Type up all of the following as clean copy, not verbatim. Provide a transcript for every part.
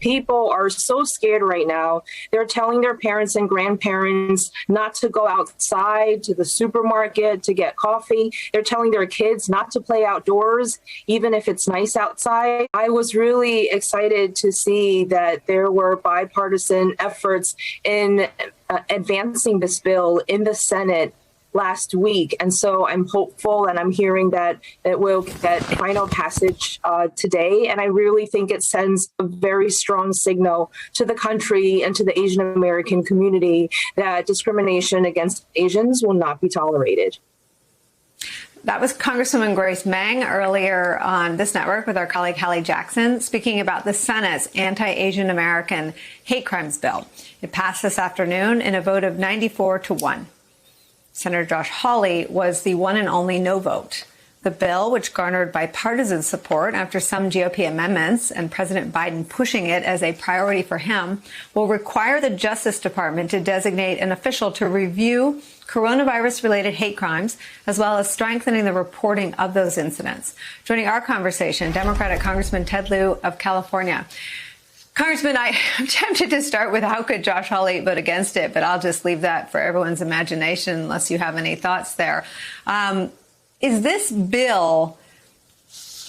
People are so scared right now. They're telling their parents and grandparents not to go outside to the supermarket to get coffee. They're telling their kids not to play outdoors, even if it's nice outside. I was really excited to see that there were bipartisan efforts in advancing this bill in the Senate last week. And so I'm hopeful, and I'm hearing that it will get final passage today. And I really think it sends a very strong signal to the country and to the Asian American community that discrimination against Asians will not be tolerated. That was Congresswoman Grace Meng earlier on this network with our colleague Hallie Jackson speaking about the Senate's anti-Asian American hate crimes bill. It passed this afternoon in a vote of 94-1. Senator Josh Hawley was the one and only no vote. The bill, which garnered bipartisan support after some GOP amendments and President Biden pushing it as a priority for him, will require the Justice Department to designate an official to review coronavirus-related hate crimes, as well as strengthening the reporting of those incidents. Joining our conversation, Democratic Congressman Ted Lieu of California. Congressman, I'm tempted to start with how could Josh Hawley vote against it, but I'll just leave that for everyone's imagination unless you have any thoughts there. Is this bill,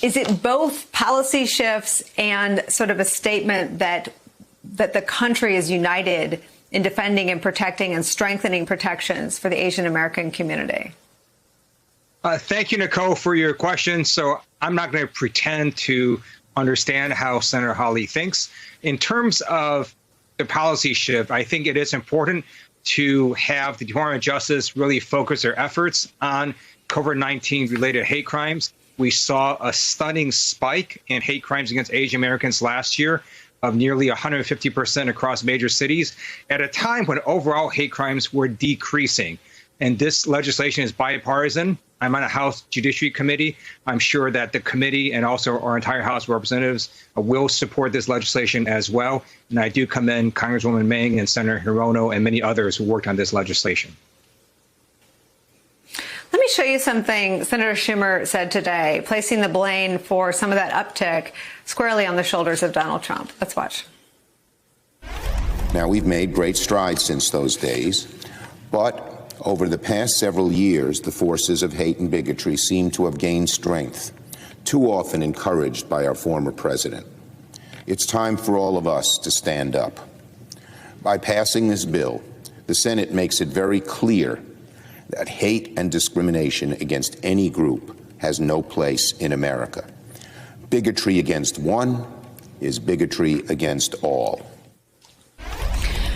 is it both policy shifts and sort of a statement that the country is united in defending and protecting and strengthening protections for the Asian American community? Thank you, Nicolle, for your question. So I'm not going to pretend to understand how Senator Hawley thinks. In terms of the policy shift, I think it is important to have the Department of Justice really focus their efforts on COVID-19 related hate crimes. We saw a stunning spike in hate crimes against Asian Americans last year of nearly 150% across major cities at a time when overall hate crimes were decreasing. And this legislation is bipartisan. I'm on a House Judiciary Committee. I'm sure that the committee and also our entire House of Representatives will support this legislation as well. And I do commend Congresswoman Meng and Senator Hirono and many others who worked on this legislation. Let me show you something Senator Schumer said today, placing the blame for some of that uptick squarely on the shoulders of Donald Trump. Let's watch. Now, we've made great strides since those days, but over the past several years, the forces of hate and bigotry seem to have gained strength, too often encouraged by our former president. It's time for all of us to stand up. By passing this bill, the Senate makes it very clear that hate and discrimination against any group has no place in America. Bigotry against one is bigotry against all.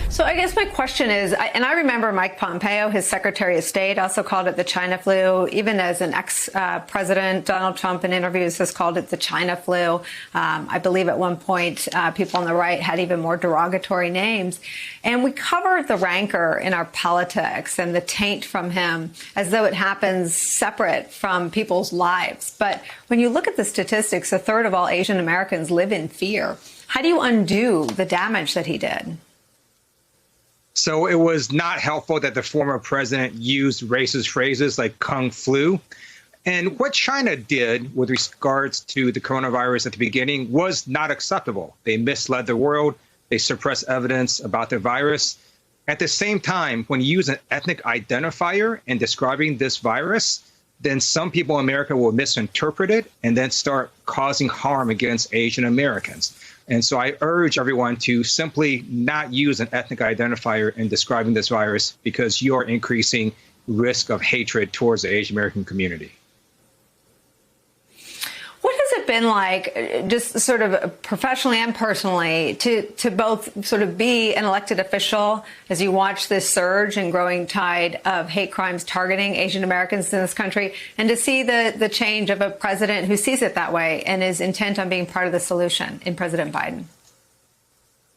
So I guess my question is, and I remember Mike Pompeo, his Secretary of State, also called it the China flu. Even as an ex-president, Donald Trump in interviews has called it the China flu. I believe at one point people on the right had even more derogatory names. And we cover the rancor in our politics and the taint from him as though it happens separate from people's lives. But when you look at the statistics, a third of all Asian Americans live in fear. How do you undo the damage that he did? So it was not helpful that the former president used racist phrases like Kung flu. And what China did with regards to the coronavirus at the beginning was not acceptable. They misled the world. They suppressed evidence about the virus. At the same time, when you use an ethnic identifier in describing this virus, then some people in America will misinterpret it and then start causing harm against Asian Americans. And so I urge everyone to simply not use an ethnic identifier in describing this virus because you are increasing risk of hatred towards the Asian American community. What has it been like, just sort of professionally and personally, to both sort of be an elected official as you watch this surge and growing tide of hate crimes targeting Asian Americans in this country, and to see the change of a president who sees it that way and is intent on being part of the solution in President Biden?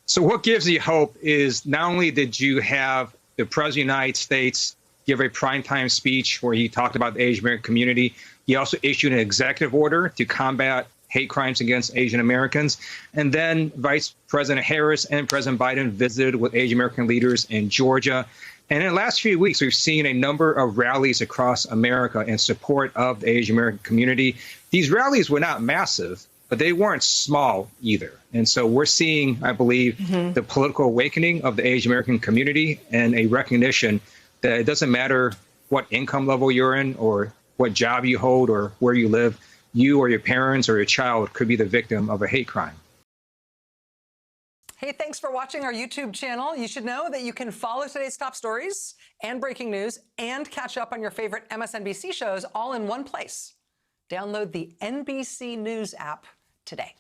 So what gives me hope is not only did you have the President of the United States give a primetime speech where he talked about the Asian American community, he also issued an executive order to combat hate crimes against Asian Americans. And then Vice President Harris and President Biden visited with Asian American leaders in Georgia. And in the last few weeks, we've seen a number of rallies across America in support of the Asian American community. These rallies were not massive, but they weren't small either. And so we're seeing, I believe, the political awakening of the Asian American community and a recognition that it doesn't matter what income level you're in or what job you hold or where you live, you or your parents or your child could be the victim of a hate crime. Hey, thanks for watching our YouTube channel. You should know that you can follow today's top stories and breaking news and catch up on your favorite MSNBC shows all in one place. Download the NBC News app today.